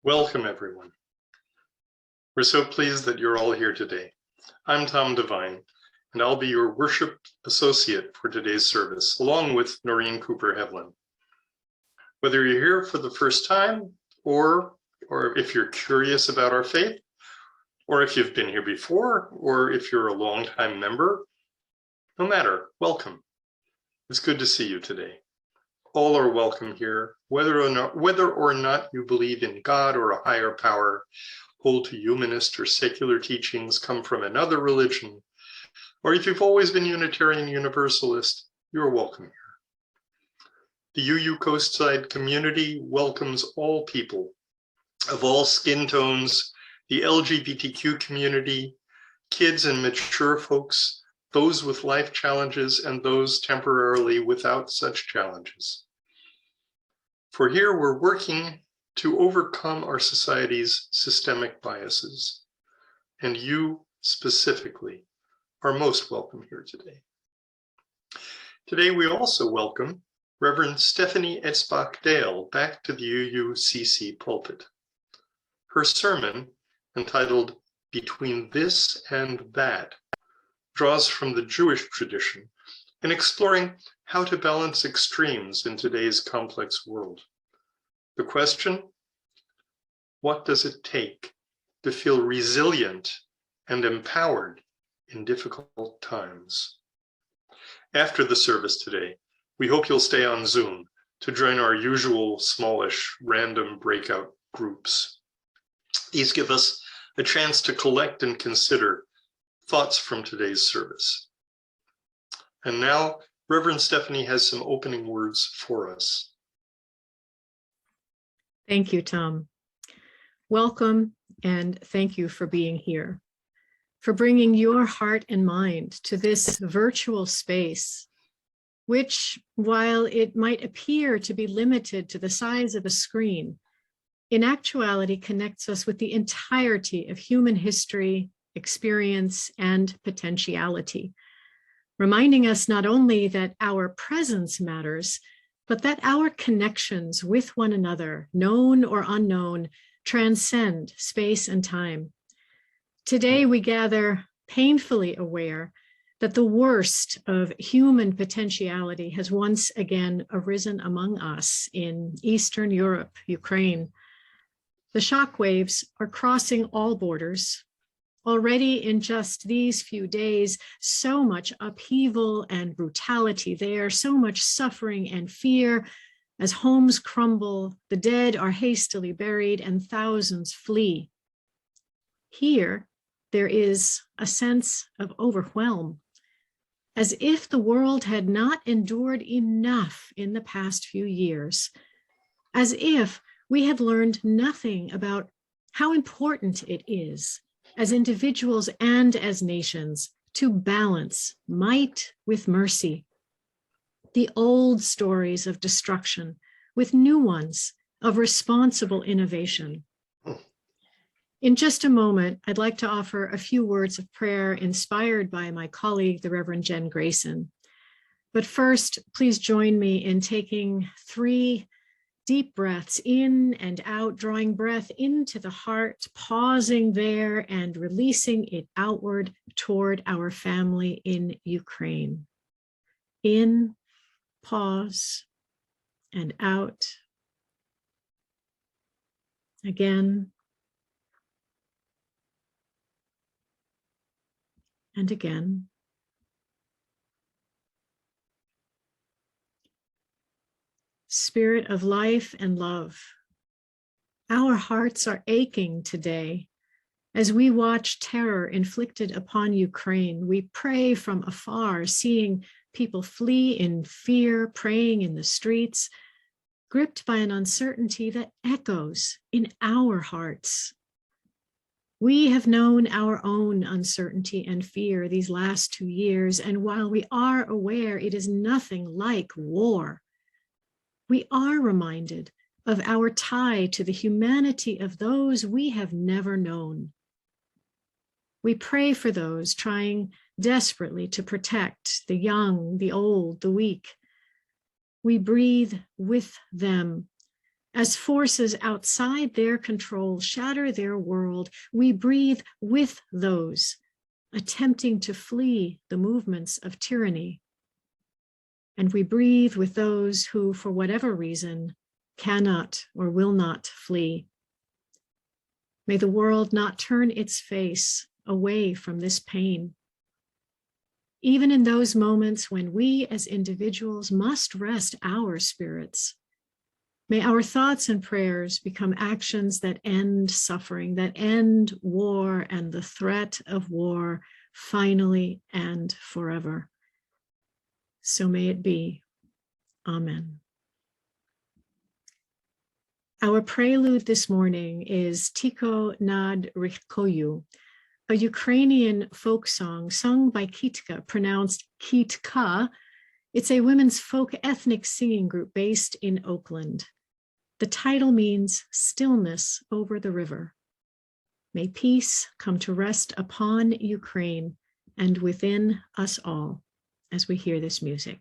Welcome, everyone. We're so pleased that you're all here today. I'm Tom Devine, and I'll be your worship associate for today's service, along with Noreen Cooper-Hevlin. Whether you're here for the first time, or if you're curious about our faith, or if you've been here before, or if you're a longtime member, no matter, welcome. It's good to see you today. All are welcome here, whether or not you believe in God or a higher power, hold to humanist or secular teachings, come from another religion, or if you've always been Unitarian Universalist, you're welcome here. The UU Coastside community welcomes all people of all skin tones, the LGBTQ community, kids and mature folks, those with life challenges, and those temporarily without such challenges. For here we're working to overcome our society's systemic biases, and you specifically are most welcome here today. Today we also welcome Reverend Stefanie Etzbach-Dale back to the UUCC pulpit. Her sermon, entitled Between This and That, draws from the Jewish tradition in exploring how to balance extremes in today's complex world. The question, what does it take to feel resilient and empowered in difficult times? After the service today, we hope you'll stay on Zoom to join our usual smallish random breakout groups. These give us a chance to collect and consider thoughts from today's service. And now, Reverend Stefanie has some opening words for us. Thank you, Tom. Welcome, and thank you for being here, for bringing your heart and mind to this virtual space, which, while it might appear to be limited to the size of a screen, in actuality connects us with the entirety of human history, experience, and potentiality, reminding us not only that our presence matters, but that our connections with one another, known or unknown, transcend space and time. Today we gather painfully aware that the worst of human potentiality has once again arisen among us in Eastern Europe, Ukraine. The shockwaves are crossing all borders. Already in just these few days, so much upheaval and brutality there, so much suffering and fear. As homes crumble, the dead are hastily buried, and thousands flee. Here, there is a sense of overwhelm, as if the world had not endured enough in the past few years, as if we had learned nothing about how important it is, as individuals and as nations, to balance might with mercy. The old stories of destruction with new ones of responsible innovation. In just a moment, I'd like to offer a few words of prayer inspired by my colleague, the Reverend Jen Grayson. But first, please join me in taking 3 deep breaths in and out, drawing breath into the heart, pausing there and releasing it outward toward our family in Ukraine. In, pause, and out. Again. And again. Spirit of life and love, our hearts are aching today as we watch terror inflicted upon Ukraine. We pray from afar, seeing people flee in fear, praying in the streets, gripped by an uncertainty that echoes in our hearts. We have known our own uncertainty and fear these last 2 years, and while we are aware it is nothing like war, we are reminded of our tie to the humanity of those we have never known. We pray for those trying desperately to protect the young, the old, the weak. We breathe with them As forces outside their control shatter their world, we breathe with those attempting to flee the movements of tyranny. And we breathe with those who, for whatever reason, cannot or will not flee. May the world not turn its face away from this pain. Even in those moments when we as individuals must rest our spirits, may our thoughts and prayers become actions that end suffering, that end war and the threat of war finally and forever. So may it be. Amen. Our prelude this morning is Tiko nad Rikoyu, a Ukrainian folk song sung by Kitka, pronounced Kitka. It's a women's folk ethnic singing group based in Oakland. The title means stillness over the river. May peace come to rest upon Ukraine and within us all as we hear this music.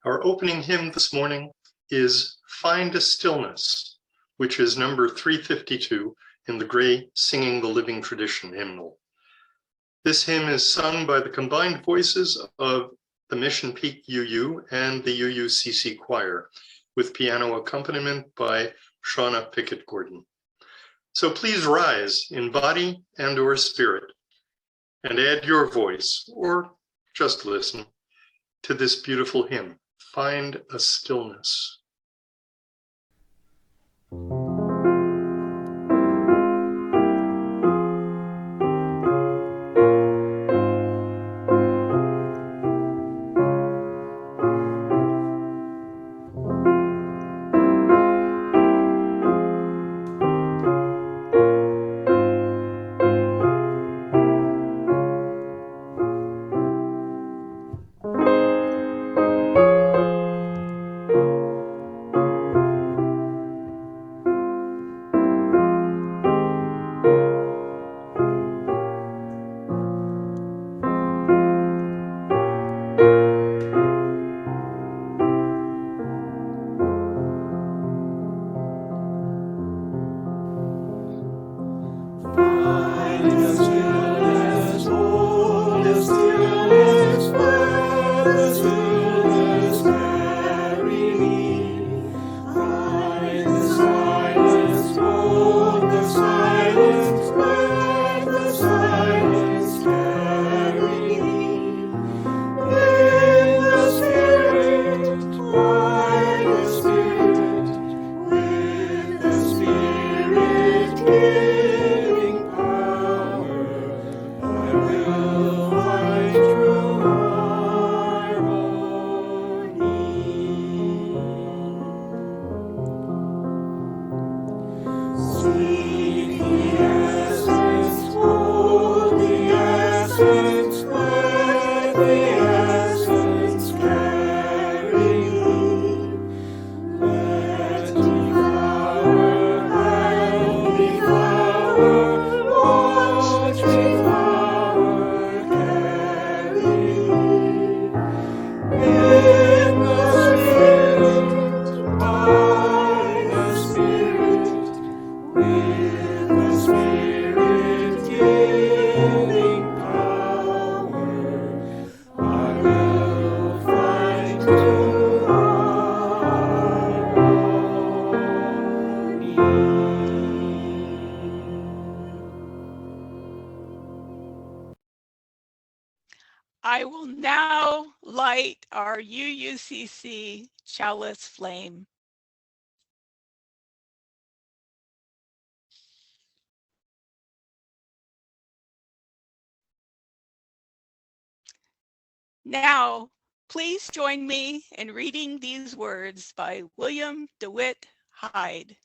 Our opening hymn this morning is Find a Stillness, which is number 352 in the Gray Singing the Living Tradition hymnal. This hymn is sung by the combined voices of the Mission Peak UU and the UUCC choir, with piano accompaniment by Shauna Pickett-Gordon. So please rise in body and or spirit and add your voice, or just listen, to this beautiful hymn, Find a Stillness. I will now light our UUCC chalice flame. Now, please join me in reading these words by William DeWitt Hyde.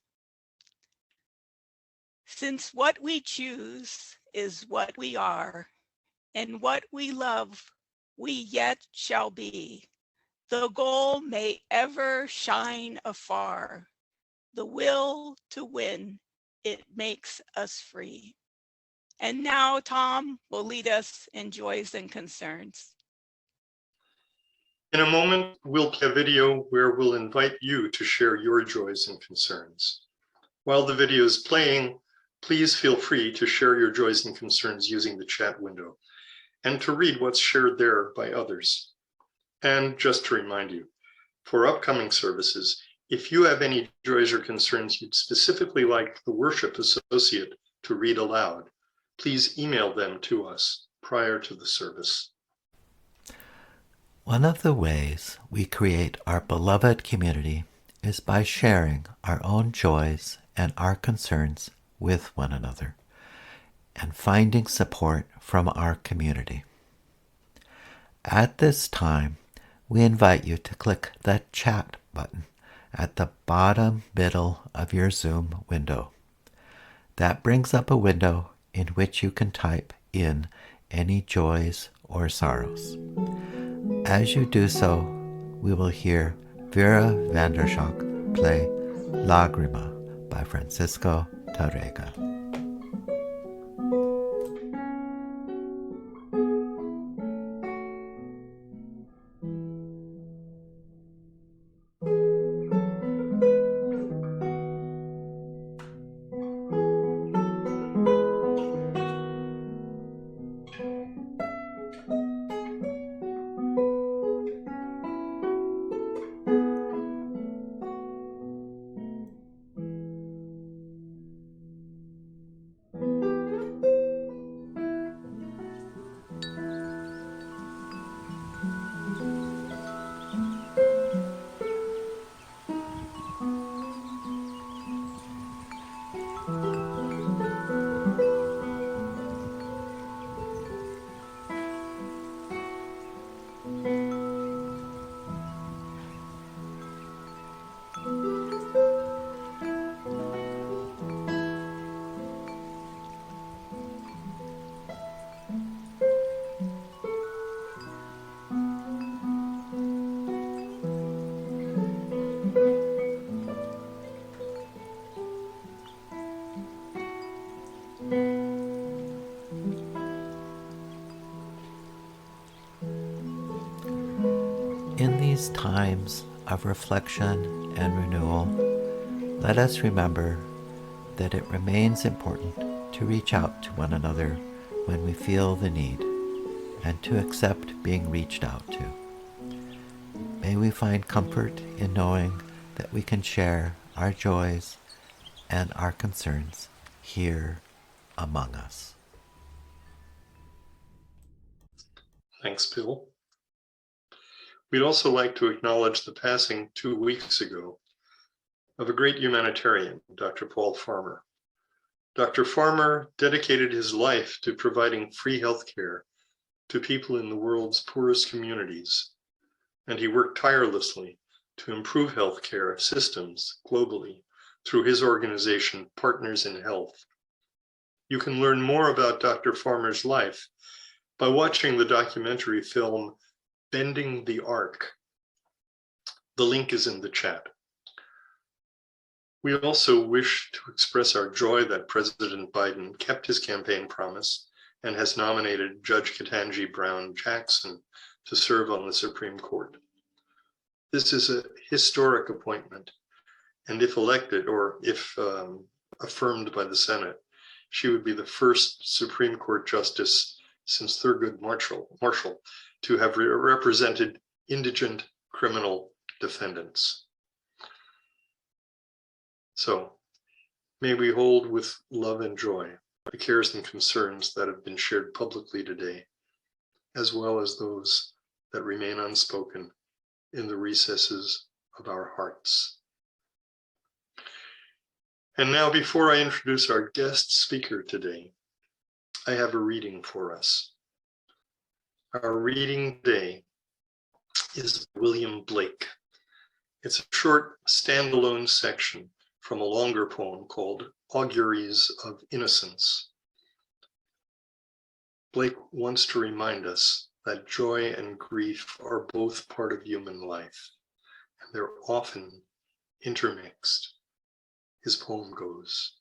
Since what we choose is what we are, and what we love we yet shall be, the goal may ever shine afar, the will to win, it makes us free. And now Tom will lead us in joys and concerns. In a moment, we'll play a video where we'll invite you to share your joys and concerns. While the video is playing, please feel free to share your joys and concerns using the chat window and to read what's shared there by others. And just to remind you, for upcoming services, if you have any joys or concerns you'd specifically like the worship associate to read aloud, please email them to us prior to the service. One of the ways we create our beloved community is by sharing our own joys and our concerns with one another and finding support from our community. At this time, we invite you to click the chat button at the bottom middle of your Zoom window. That brings up a window in which you can type in any joys or sorrows. As you do so, we will hear Vera Vandershock play Lagrima by Francisco Tárrega. these times of reflection and renewal, let us remember that it remains important to reach out to one another when we feel the need, and to accept being reached out to. May we find comfort in knowing that we can share our joys and our concerns here among us. Thanks, Bill. We'd also like to acknowledge the passing 2 weeks ago of a great humanitarian, Dr. Paul Farmer. Dr. Farmer dedicated his life to providing free healthcare to people in the world's poorest communities, and he worked tirelessly to improve healthcare systems globally through his organization, Partners in Health. You can learn more about Dr. Farmer's life by watching the documentary film Bending the Arc. The link is in the chat. We also wish to express our joy that President Biden kept his campaign promise and has nominated Judge Ketanji Brown Jackson to serve on the Supreme Court. This is a historic appointment, and if elected, or if affirmed by the Senate, she would be the first Supreme Court justice since Thurgood Marshall to have represented indigent criminal defendants. So may we hold with love and joy the cares and concerns that have been shared publicly today, as well as those that remain unspoken in the recesses of our hearts. And now, before I introduce our guest speaker today, I have a reading for us. Our reading today is William Blake. It's a short standalone section from a longer poem called Auguries of Innocence. Blake wants to remind us that joy and grief are both part of human life, and they're often intermixed. His poem goes,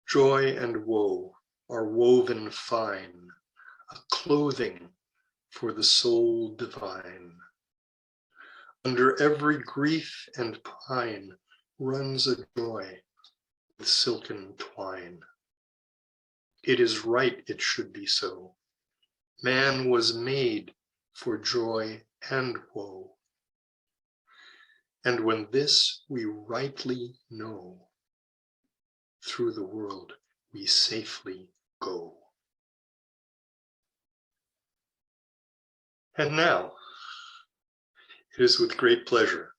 joy and woe are woven fine, a clothing for the soul divine. Under every grief and pine runs a joy with silken twine. It is right it should be so. Man was made for joy and woe. And when this we rightly know, through the world we safely go. And now, it is with great pleasure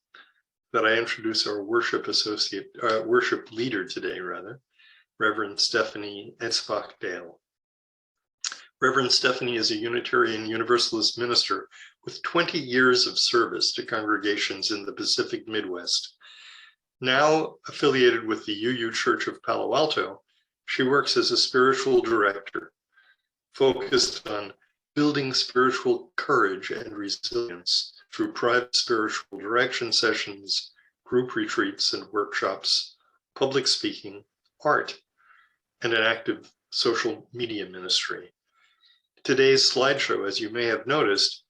that I introduce our worship leader today, Reverend Stefanie Etzbach-Dale. Reverend Stefanie is a Unitarian Universalist minister with 20 years of service to congregations in the Pacific Midwest. Now affiliated with the UU Church of Palo Alto, she works as a spiritual director, focused on building spiritual courage and resilience through private spiritual direction sessions, group retreats and workshops, public speaking, art, and an active social media ministry. Today's slideshow, as you may have noticed,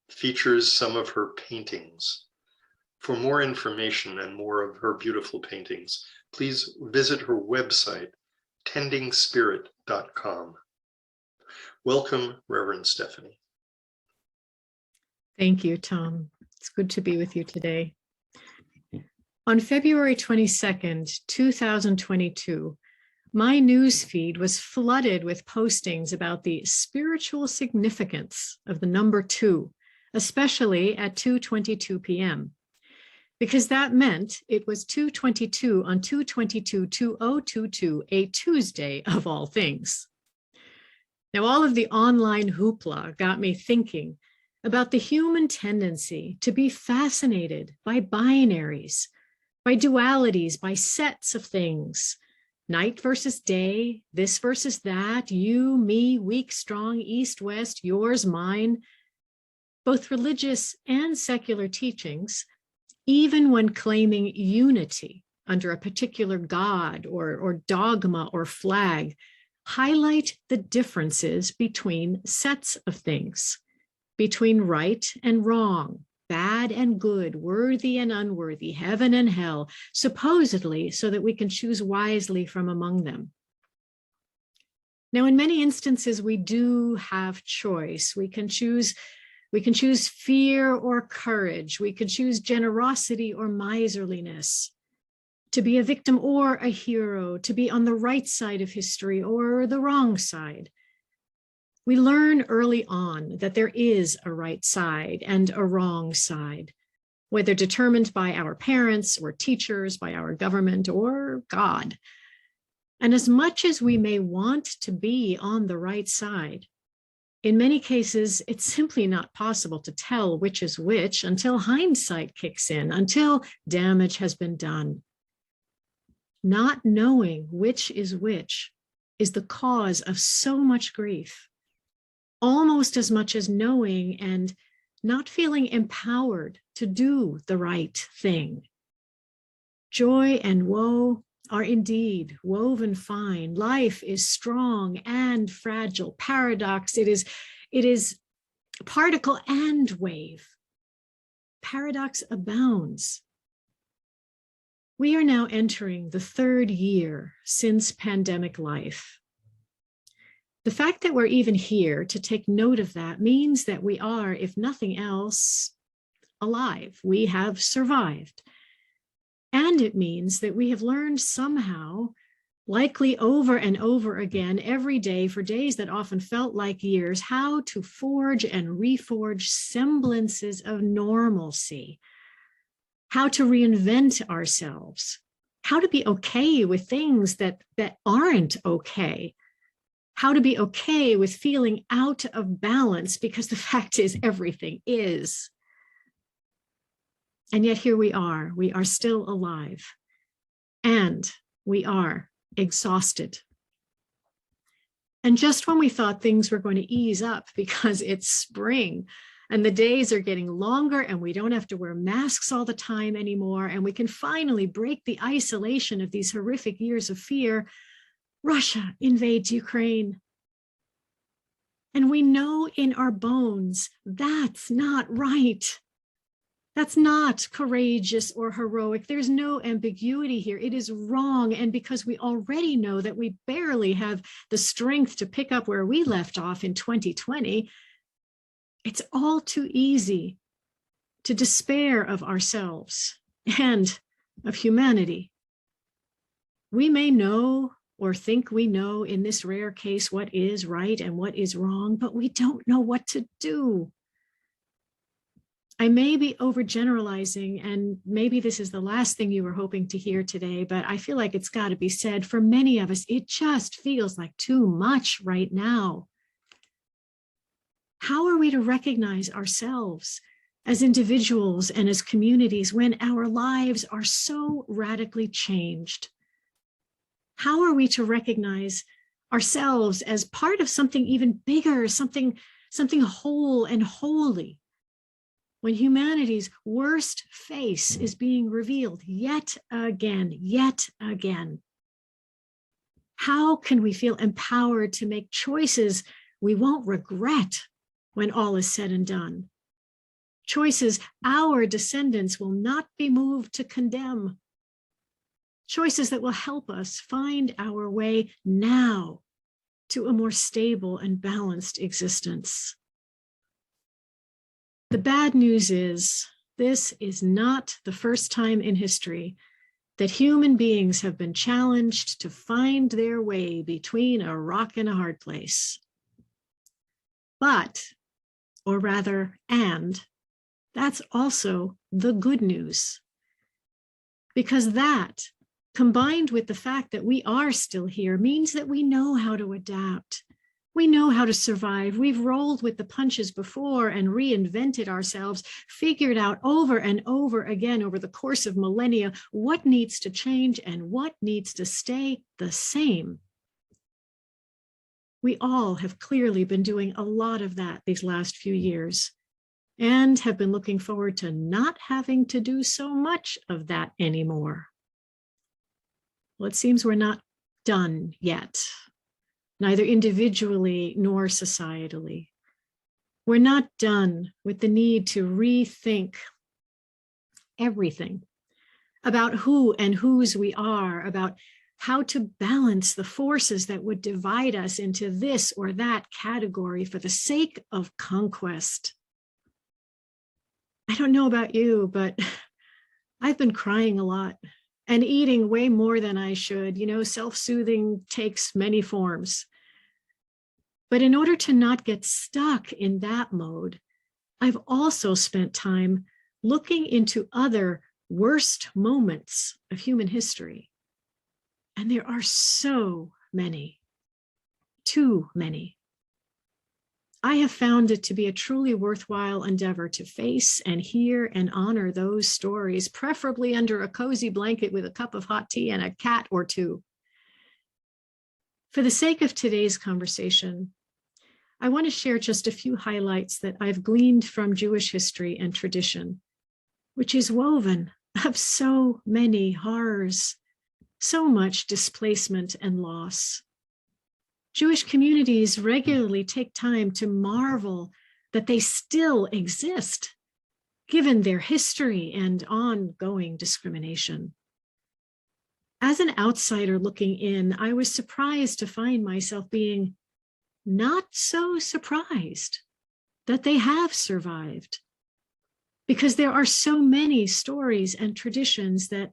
features some of her paintings. For more information and more of her beautiful paintings, please visit her website, tendingspirit.com. Welcome, Reverend Stefanie. Thank you, Tom. It's good to be with you today. On February 22nd, 2022, my news feed was flooded with postings about the spiritual significance of the number 2, especially at 2:22 p.m., because that meant it was 2:22 on 2/22/2022, a Tuesday of all things. Now, all of the online hoopla got me thinking about the human tendency to be fascinated by binaries, by dualities, by sets of things, night versus day, this versus that, you, me, weak, strong, east, west, yours, mine. Both religious and secular teachings, even when claiming unity under a particular god or dogma or flag, highlight the differences between sets of things, between right and wrong, bad and good, worthy and unworthy, heaven and hell, supposedly so that we can choose wisely from among them. Now, in many instances, we do have choice. We can choose fear or courage. We can choose generosity or miserliness, to be a victim or a hero, to be on the right side of history or the wrong side. We learn early on that there is a right side and a wrong side, whether determined by our parents or teachers, by our government or God. And as much as we may want to be on the right side, in many cases, it's simply not possible to tell which is which until hindsight kicks in, until damage has been done. Not knowing which is the cause of so much grief, almost as much as knowing and not feeling empowered to do the right thing. Joy and woe are indeed woven fine. Life is strong and fragile. Paradox, it is particle and wave. Paradox abounds. We are now entering the 3rd year since pandemic life. The fact that we're even here to take note of that means that we are, if nothing else, alive. We have survived. And it means that we have learned somehow, likely over and over again, every day for days that often felt like years, how to forge and reforge semblances of normalcy, how to reinvent ourselves, how to be okay with things that aren't okay, how to be okay with feeling out of balance, because the fact is everything is. And yet here we are still alive, and we are exhausted. And just when we thought things were going to ease up because it's spring and the days are getting longer and we don't have to wear masks all the time anymore, and we can finally break the isolation of these horrific years of fear, Russia invades Ukraine. And we know in our bones that's not right. That's not courageous or heroic. There's no ambiguity here. It is wrong. And because we already know that we barely have the strength to pick up where we left off in 2020, it's all too easy to despair of ourselves and of humanity. We may know or think we know in this rare case what is right and what is wrong, but we don't know what to do. I may be overgeneralizing, and maybe this is the last thing you were hoping to hear today, but I feel like it's got to be said. For many of us, it just feels like too much right now. How are we to recognize ourselves as individuals and as communities when our lives are so radically changed? How are we to recognize ourselves as part of something even bigger, something whole and holy, when humanity's worst face is being revealed yet again, yet again? How can we feel empowered to make choices we won't regret when all is said and done? Choices our descendants will not be moved to condemn. Choices that will help us find our way now to a more stable and balanced existence. The bad news is, this is not the first time in history that human beings have been challenged to find their way between a rock and a hard place. But, or rather, and, that's also the good news. Because that, combined with the fact that we are still here, means that we know how to adapt. We know how to survive. We've rolled with the punches before and reinvented ourselves, figured out over and over again over the course of millennia what needs to change and what needs to stay the same. We all have clearly been doing a lot of that these last few years, and have been looking forward to not having to do so much of that anymore. Well, it seems we're not done yet, neither individually nor societally. We're not done with the need to rethink everything about who and whose we are, about how to balance the forces that would divide us into this or that category for the sake of conquest. I don't know about you, but I've been crying a lot and eating way more than I should. You know, self-soothing takes many forms. But in order to not get stuck in that mode, I've also spent time looking into other worst moments of human history. And there are so many, too many. I have found it to be a truly worthwhile endeavor to face and hear and honor those stories, preferably under a cozy blanket with a cup of hot tea and a cat or two. For the sake of today's conversation, I want to share just a few highlights that I've gleaned from Jewish history and tradition, which is woven of so many horrors, so much displacement and loss. Jewish communities regularly take time to marvel that they still exist, given their history and ongoing discrimination. As an outsider looking in, I was surprised to find myself being not so surprised that they have survived, because there are so many stories and traditions that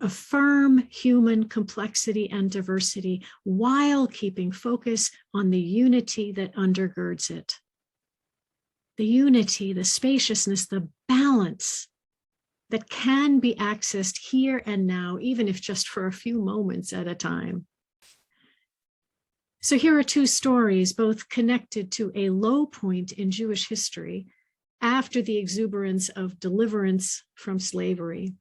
affirm human complexity and diversity while keeping focus on the unity that undergirds it. The unity, the spaciousness, the balance that can be accessed here and now, even if just for a few moments at a time. So here are two stories, both connected to a low point in Jewish history after the exuberance of deliverance from slavery.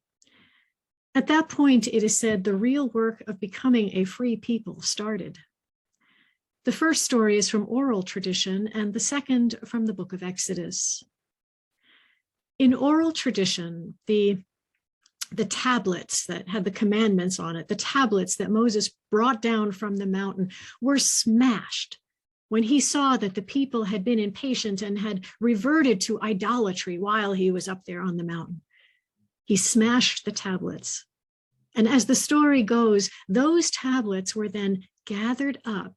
At that point, it is said the real work of becoming a free people started. The first story is from oral tradition, and the second from the book of Exodus. In oral tradition, the tablets that had the commandments on it, the tablets that Moses brought down from the mountain, were smashed when he saw that the people had been impatient and had reverted to idolatry while he was up there on the mountain. He smashed the tablets. And as the story goes, those tablets were then gathered up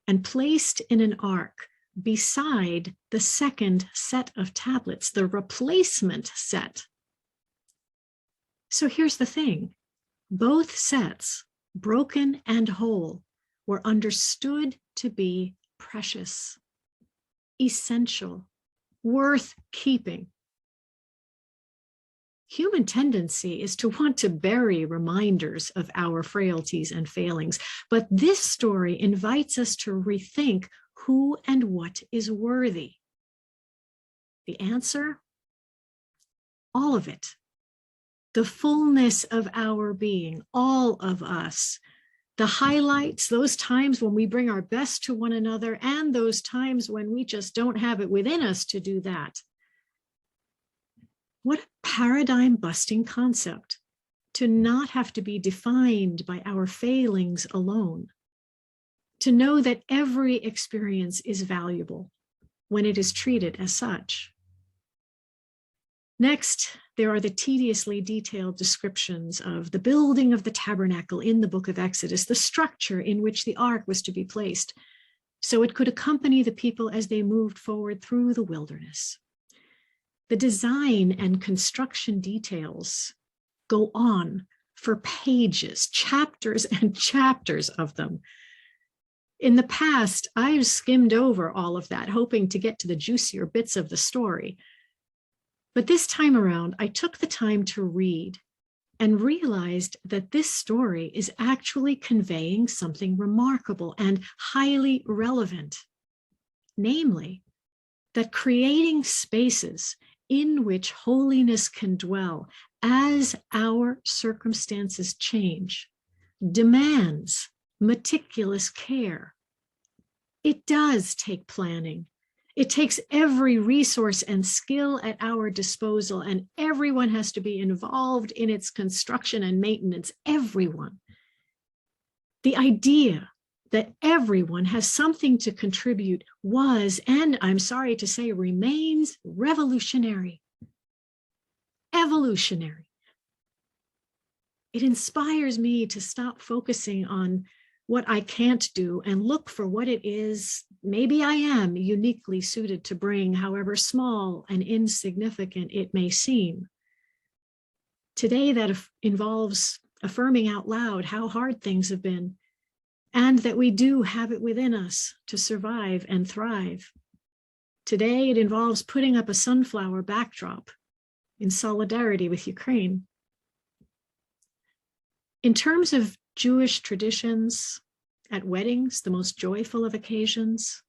and placed in an ark beside the second set of tablets, the replacement set. So here's the thing. Both sets, broken and whole, were understood to be precious, essential, worth keeping. Human tendency is to want to bury reminders of our frailties and failings, but this story invites us to rethink who and what is worthy. The answer? All of it. The fullness of our being, all of us. The highlights, those times when we bring our best to one another, and those times when we just don't have it within us to do that. What a paradigm-busting concept, to not have to be defined by our failings alone, to know that every experience is valuable when it is treated as such. Next, there are the tediously detailed descriptions of the building of the tabernacle in the book of Exodus, the structure in which the ark was to be placed, so it could accompany the people as they moved forward through the wilderness. The design and construction details go on for pages, chapters and chapters of them. In the past, I've skimmed over all of that, hoping to get to the juicier bits of the story. But this time around, I took the time to read and realized that this story is actually conveying something remarkable and highly relevant. Namely, that creating spaces in which holiness can dwell as our circumstances change demands meticulous care. It does take planning. It takes every resource and skill at our disposal, and everyone has to be involved in its construction and maintenance, everyone. The idea that everyone has something to contribute was, and I'm sorry to say, remains revolutionary, evolutionary. It inspires me to stop focusing on what I can't do and look for what it is maybe I am uniquely suited to bring, however small and insignificant it may seem. Today, that involves affirming out loud how hard things have been, and that we do have it within us to survive and thrive. Today, it involves putting up a sunflower backdrop in solidarity with Ukraine. In terms of Jewish traditions, at weddings, the most joyful of occasions,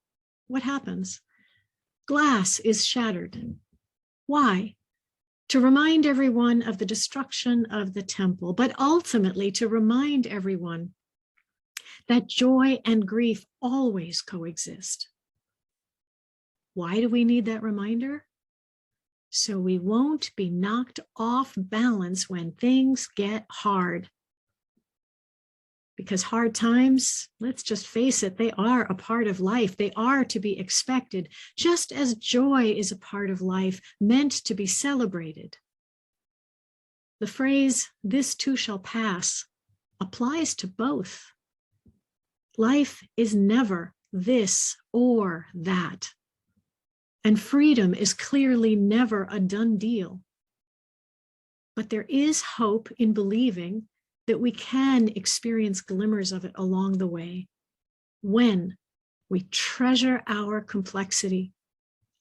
what happens? Glass is shattered. Why? To remind everyone of the destruction of the temple, but ultimately to remind everyone that joy and grief always coexist. Why do we need that reminder? So we won't be knocked off balance when things get hard. Because hard times, let's just face it, they are a part of life. They are to be expected, just as joy is a part of life, meant to be celebrated. The phrase, "this too shall pass," applies to both. Life is never this or that. And freedom is clearly never a done deal. But there is hope in believing that we can experience glimmers of it along the way when we treasure our complexity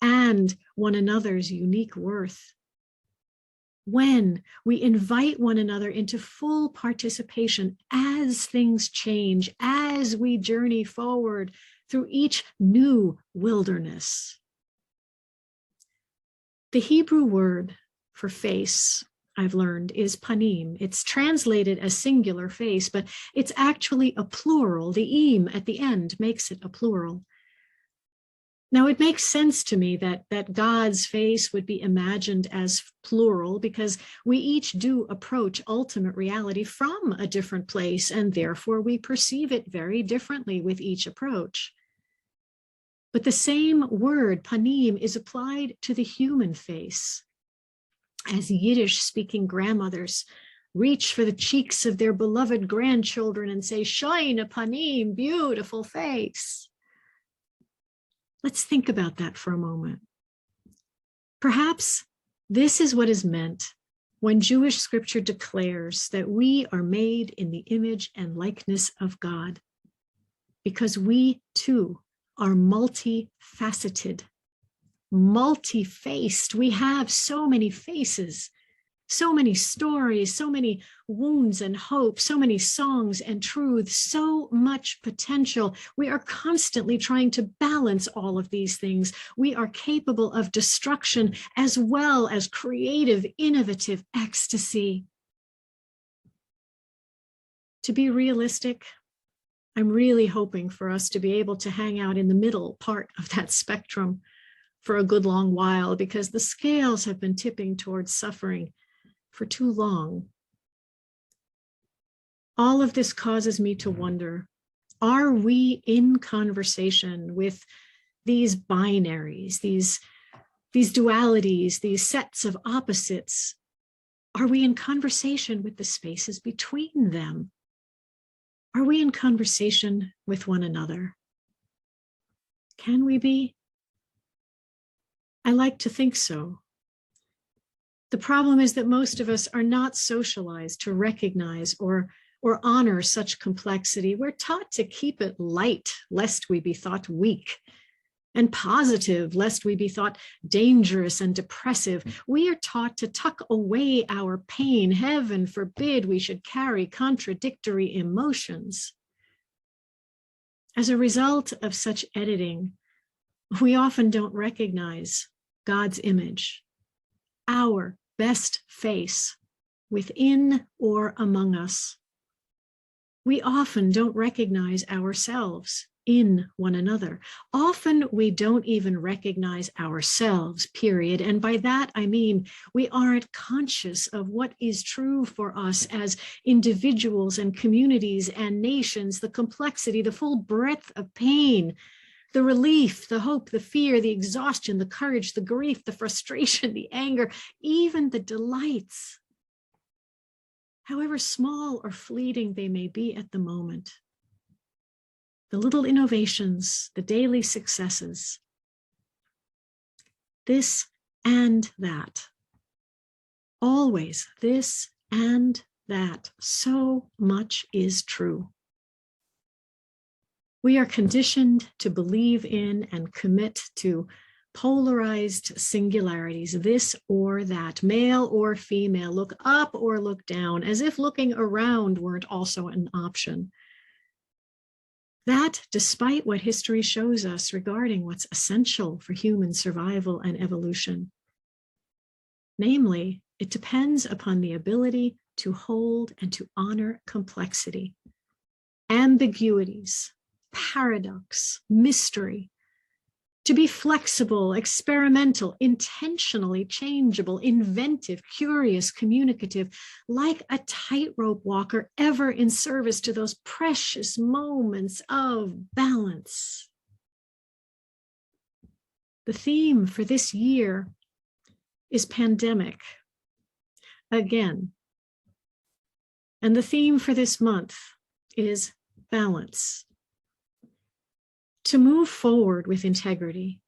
and one another's unique worth. When we invite one another into full participation as things change, as we journey forward through each new wilderness. The Hebrew word for face, I've learned, is panim. It's translated as singular face, but it's actually a plural. The im at the end makes it a plural. Now, it makes sense to me that God's face would be imagined as plural because we each do approach ultimate reality from a different place, and therefore we perceive it very differently with each approach. But the same word, panim, is applied to the human face. As Yiddish-speaking grandmothers reach for the cheeks of their beloved grandchildren and say, "Shine a panim, beautiful face." Let's think about that for a moment. Perhaps this is what is meant when Jewish scripture declares that we are made in the image and likeness of God, because we too are multifaceted, multi-faced. We have so many faces, so many stories, so many wounds and hope, so many songs and truths, so much potential. We are constantly trying to balance all of these things. We are capable of destruction as well as creative, innovative ecstasy. To be realistic, I'm really hoping for us to be able to hang out in the middle part of that spectrum for a good long while, because the scales have been tipping towards suffering for too long. All of this causes me to wonder, are we in conversation with these binaries, these dualities, these sets of opposites? Are we in conversation with the spaces between them? Are we in conversation with one another? Can we be? I like to think so. The problem is that most of us are not socialized to recognize or honor such complexity. We're taught to keep it light, lest we be thought weak, and positive, lest we be thought dangerous and depressive. We are taught to tuck away our pain. Heaven forbid we should carry contradictory emotions. As a result of such editing, we often don't recognize God's image, our best face within or among us. We often don't recognize ourselves in one another. Often we don't even recognize ourselves, period. And by that, I mean, we aren't conscious of what is true for us as individuals and communities and nations, the complexity, the full breadth of pain, the relief, the hope, the fear, the exhaustion, the courage, the grief, the frustration, the anger, even the delights, however small or fleeting they may be at the moment. The little innovations, the daily successes, this and that, always this and that, so much is true. We are conditioned to believe in and commit to polarized singularities, this or that, male or female, look up or look down, as if looking around weren't also an option. That, despite what history shows us regarding what's essential for human survival and evolution, namely, it depends upon the ability to hold and to honor complexity, ambiguities, paradox, mystery, to be flexible, experimental, intentionally changeable, inventive, curious, communicative, like a tightrope walker ever in service to those precious moments of balance. The theme for this year is pandemic, again. And the theme for this month is balance. To move forward with integrity,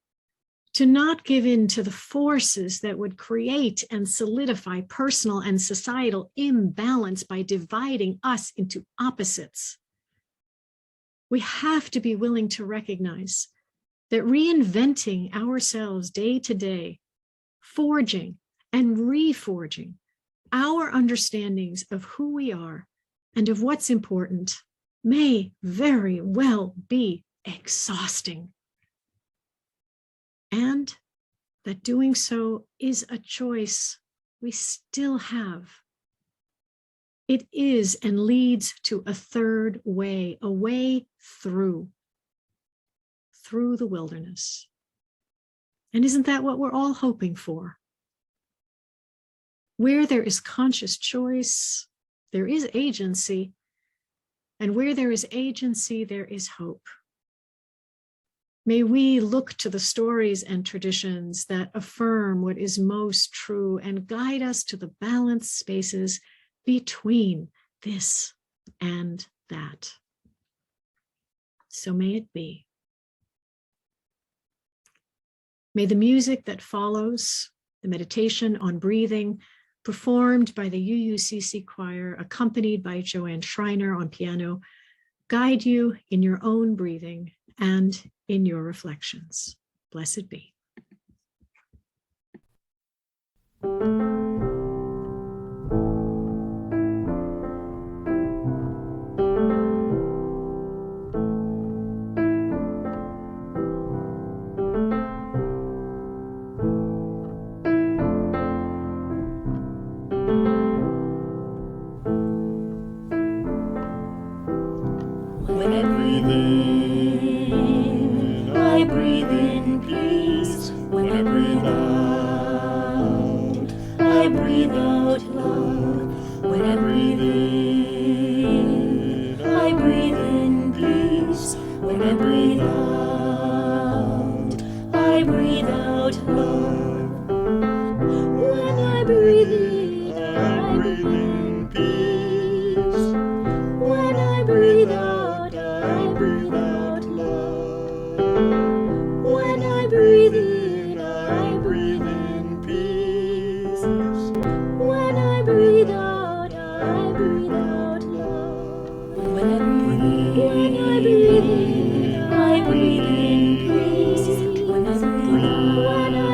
to not give in to the forces that would create and solidify personal and societal imbalance by dividing us into opposites. We have to be willing to recognize that reinventing ourselves day to day, forging and reforging our understandings of who we are and of what's important may very well be exhausting. And that doing so is a choice we still have. It is and leads to a third way, a way through the wilderness. And isn't that what we're all hoping for? Where there is conscious choice, there is agency. And where there is agency, there is hope. May we look to the stories and traditions that affirm what is most true and guide us to the balanced spaces between this and that. So may it be. May the music that follows, the meditation on breathing, performed by the UUCC choir, accompanied by Joanne Schreiner on piano, guide you in your own breathing and in your reflections. Blessed be. When I breathe in, I breathe in peace. When I breathe out, I breathe out love. When I breathe in, I breathe in peace. When I breathe out, I breathe out love. When I breathe in, I breathe in peace. When I breathe out, I breathe out love. When I breathe in, I breathe in peace. When I breathe out, I breathe out love. When I breathe in, I breathe in peace. When I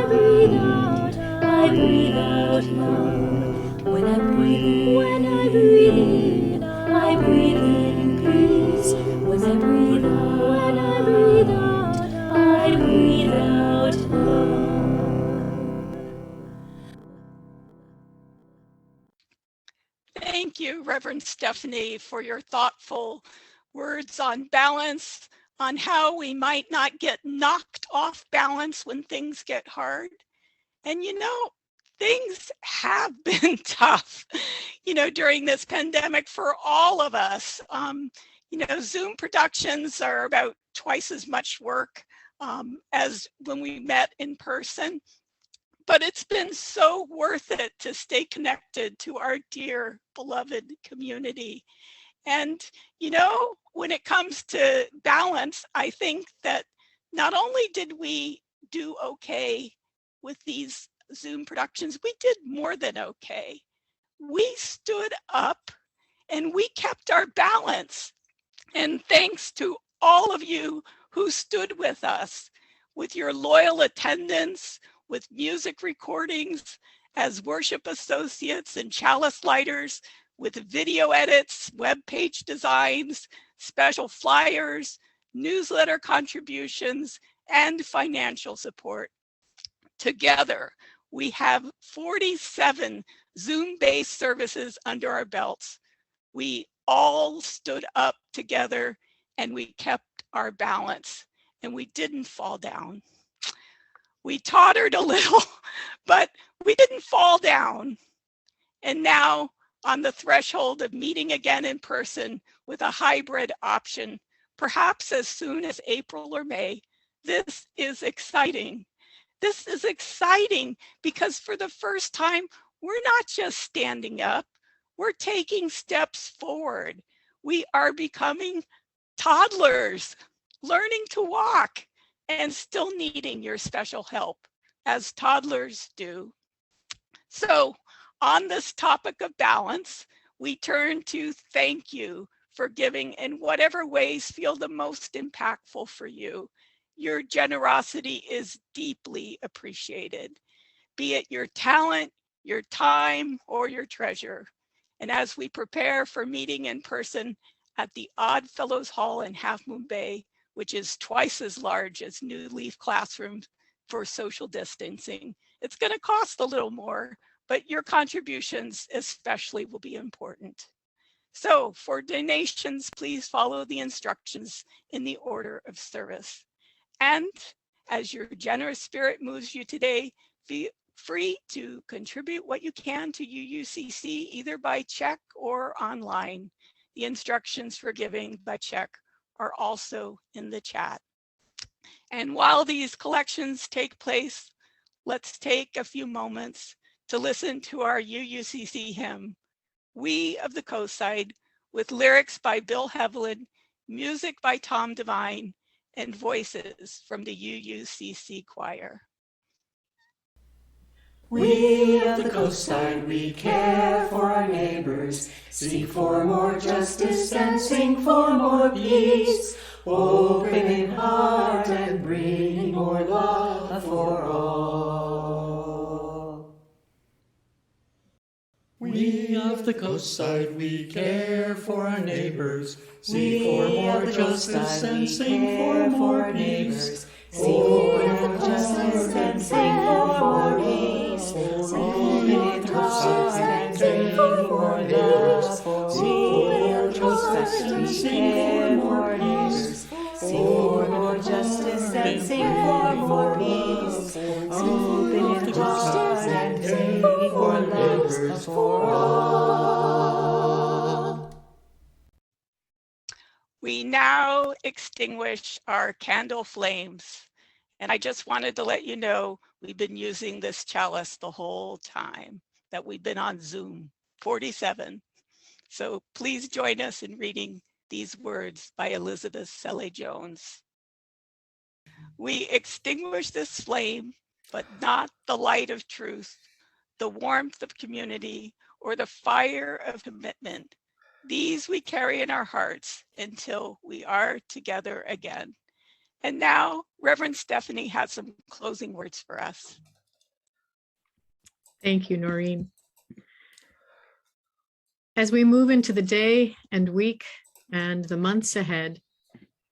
breathe out, I breathe out love. When I breathe in, I breathe in peace. When I breathe out, I breathe out love. Thank you, Reverend Stefanie, for your thoughtful words on balance. on how we might not get knocked off balance when things get hard. And things have been tough, during this pandemic for all of us. Zoom productions are about twice as much work as when we met in person. But it's been so worth it to stay connected to our dear, beloved community. And, when it comes to balance, I think that not only did we do okay with these Zoom productions, we did more than okay. We stood up and we kept our balance. And thanks to all of you who stood with us, with your loyal attendance, with music recordings, as worship associates and chalice lighters, with video edits, web page designs, special flyers, newsletter contributions, and financial support. Together, we have 47 Zoom-based services under our belts. We all stood up together and we kept our balance and we didn't fall down. We tottered a little, but we didn't fall down. And now, on the threshold of meeting again in person with a hybrid option, perhaps as soon as April or May, this is exciting. This is exciting because for the first time, we're not just standing up, we're taking steps forward. We are becoming toddlers, learning to walk, and still needing your special help, as toddlers do. So, on this topic of balance, we turn to thank you for giving in whatever ways feel the most impactful for you. Your generosity is deeply appreciated, be it your talent, your time, or your treasure. And as we prepare for meeting in person at the Odd Fellows Hall in Half Moon Bay, which is twice as large as New Leaf classrooms for social distancing, it's going to cost a little more, but your contributions especially will be important. So for donations, please follow the instructions in the order of service. And as your generous spirit moves you today, feel free to contribute what you can to UUCC, either by check or online. The instructions for giving by check are also in the chat. And while these collections take place, let's take a few moments to listen to our UUCC hymn, We of the Coastside, with lyrics by Bill Heavlin, music by Tom Devine, and voices from the UUCC choir. We of the coastside, we care for our neighbors, seek for more justice and sing for more peace, open in heart and bring more love for all. We of the coastside, we care for our neighbors, seek for more justice and sing for more peace, open in justice and sing for more peace, open in heart and sing for more love for all. Justice and sing for more peace, seek for more justice and sing for more peace, open in heart and sing for love for all. We now extinguish our candle flames. And I just wanted to let you know, we've been using this chalice the whole time that we've been on Zoom, 47. So please join us in reading these words by Elizabeth Selle-Jones. We extinguish this flame, but not the light of truth, the warmth of community, or the fire of commitment. These we carry in our hearts until we are together again. And now, Reverend Stefanie has some closing words for us. Thank you, Noreen. As we move into the day and week and the months ahead,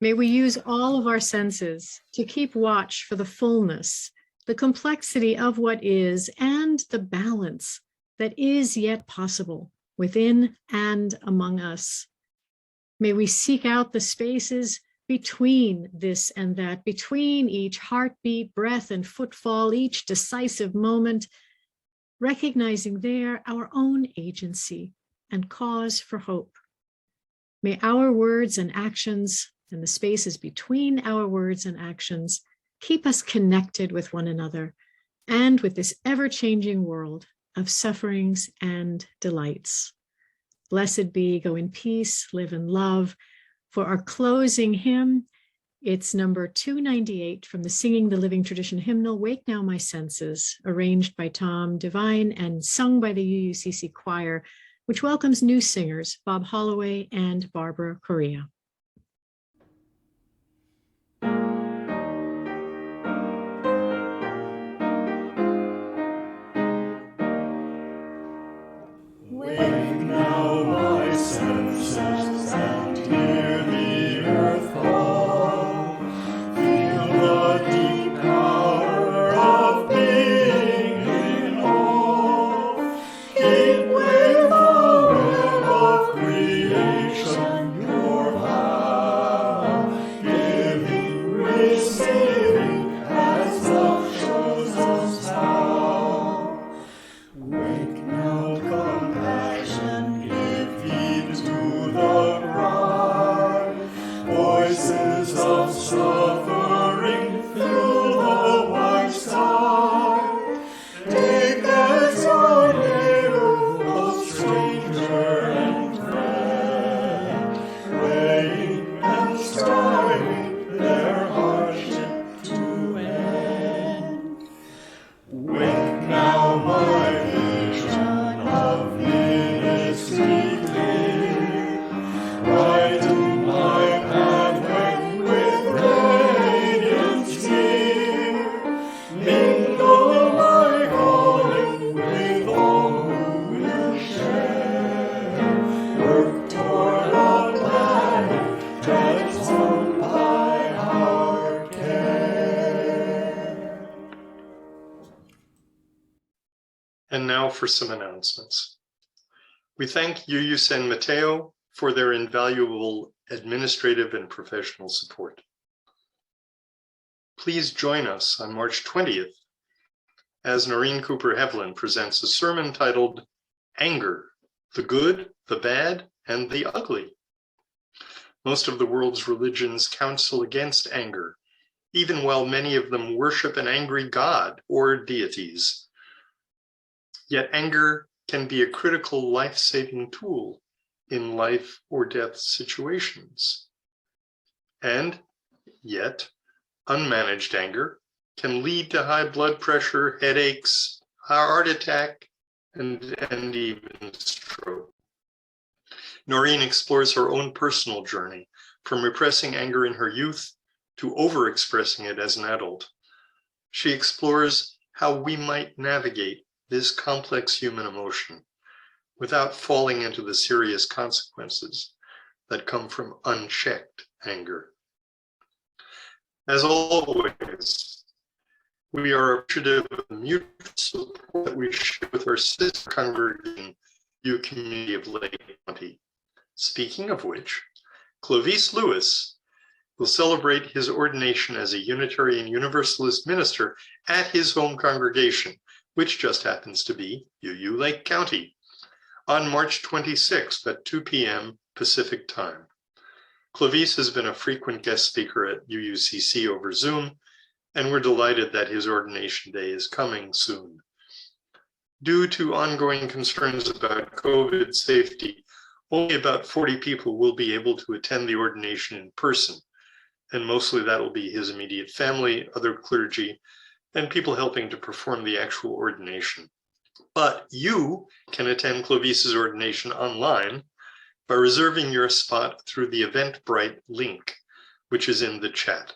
may we use all of our senses to keep watch for the fullness, the complexity of what is, and the balance that is yet possible within and among us. May we seek out the spaces between this and that, between each heartbeat, breath, and footfall, each decisive moment, recognizing there our own agency and cause for hope. May our words and actions and the spaces between our words and actions keep us connected with one another and with this ever-changing world of sufferings and delights. Blessed be, go in peace, live in love. For our closing hymn, it's number 298 from the Singing the Living Tradition hymnal, Wake Now My Senses, arranged by Tom Devine and sung by the UUCC choir, which welcomes new singers, Bob Holloway and Barbara Correa. Wake now my senses and hear the earth fall. Feel the deep power of being in awe. Keep with the web of creation your vow. Giving, receiving, as love shows us how. Wake now, compassion, give heed to the cry. Voices of suffering fill the wide sky. Take as your neighbor, both stranger and friend, praying and striving their hardship to end. Wake now, my vision of ministry clear. Brighten my pathway with radiance near. Mingle my calling with all who will share. Work toward a planet transformed by our care. And now for some announcements. We thank UU San Mateo for their invaluable administrative and professional support. Please join us on March 20th as Noreen Cooper Hevlin presents a sermon titled Anger, the Good, the Bad, and the Ugly. Most of the world's religions counsel against anger, even while many of them worship an angry god or deities. Yet anger can be a critical life-saving tool in life or death situations. And yet, unmanaged anger can lead to high blood pressure, headaches, heart attack, and even stroke. Noreen explores her own personal journey from repressing anger in her youth to overexpressing it as an adult. She explores how we might navigate this complex human emotion without falling into the serious consequences that come from unchecked anger. As always, we are appreciative of the mutual support that we share with our sister congregation, U Community of Lake County. Speaking of which, Clovis Lewis will celebrate his ordination as a Unitarian Universalist minister at his home congregation, which just happens to be UU Lake County, on March 26th at 2 p.m. Pacific time. Clovis has been a frequent guest speaker at UUCC over Zoom, and we're delighted that his ordination day is coming soon. Due to ongoing concerns about COVID safety, only about 40 people will be able to attend the ordination in person, and mostly that will be his immediate family, other clergy, and people helping to perform the actual ordination. But you can attend Clovis's ordination online by reserving your spot through the Eventbrite link, which is in the chat,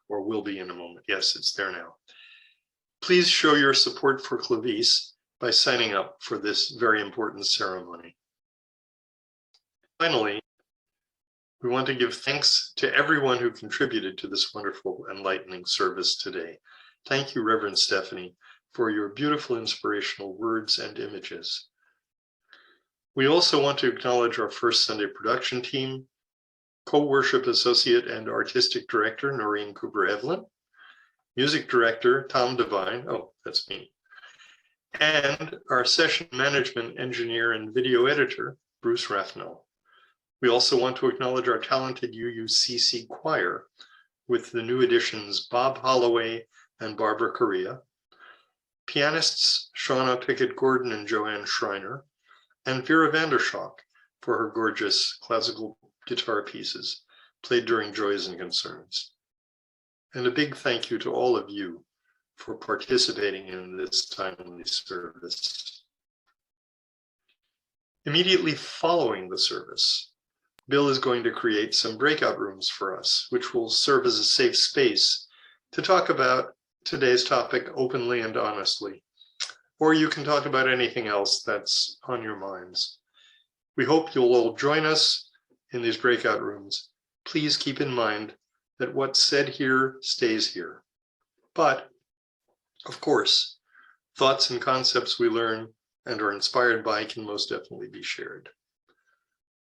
or will be in a moment. Yes, it's there now. Please show your support for Clovis by signing up for this very important ceremony. Finally, we want to give thanks to everyone who contributed to this wonderful enlightening service today. Thank you, Reverend Stefanie, for your beautiful inspirational words and images. We also want to acknowledge our First Sunday production team, Co-worship associate and artistic director, Noreen Cooper-Evelyn, music director, Tom Devine, oh, that's me, and our session management engineer and video editor, Bruce Rathnow. We also want to acknowledge our talented UUCC choir with the new additions Bob Holloway and Barbara Correa, pianists Shauna Pickett-Gordon and Joanne Schreiner, and Vera Vandershock for her gorgeous classical guitar pieces played during Joys and Concerns. And a big thank you to all of you for participating in this timely service. Immediately following the service, Bill is going to create some breakout rooms for us, which will serve as a safe space to talk about today's topic openly and honestly, or you can talk about anything else that's on your minds. We hope you'll all join us in these breakout rooms. Please keep in mind that what's said here stays here. But, of course, thoughts and concepts we learn and are inspired by can most definitely be shared.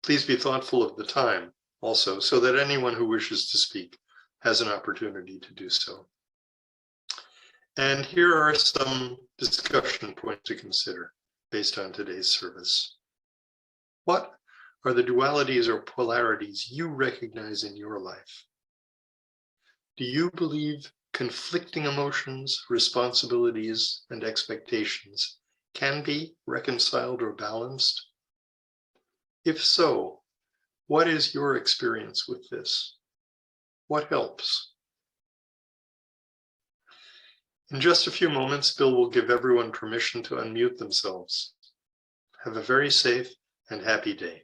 Please be thoughtful of the time also, so that anyone who wishes to speak has an opportunity to do so. And here are some discussion points to consider based on today's service. What are the dualities or polarities you recognize in your life? Do you believe conflicting emotions, responsibilities, and expectations can be reconciled or balanced? If so, what is your experience with this? What helps? In just a few moments, Bill will give everyone permission to unmute themselves. Have a very safe and happy day.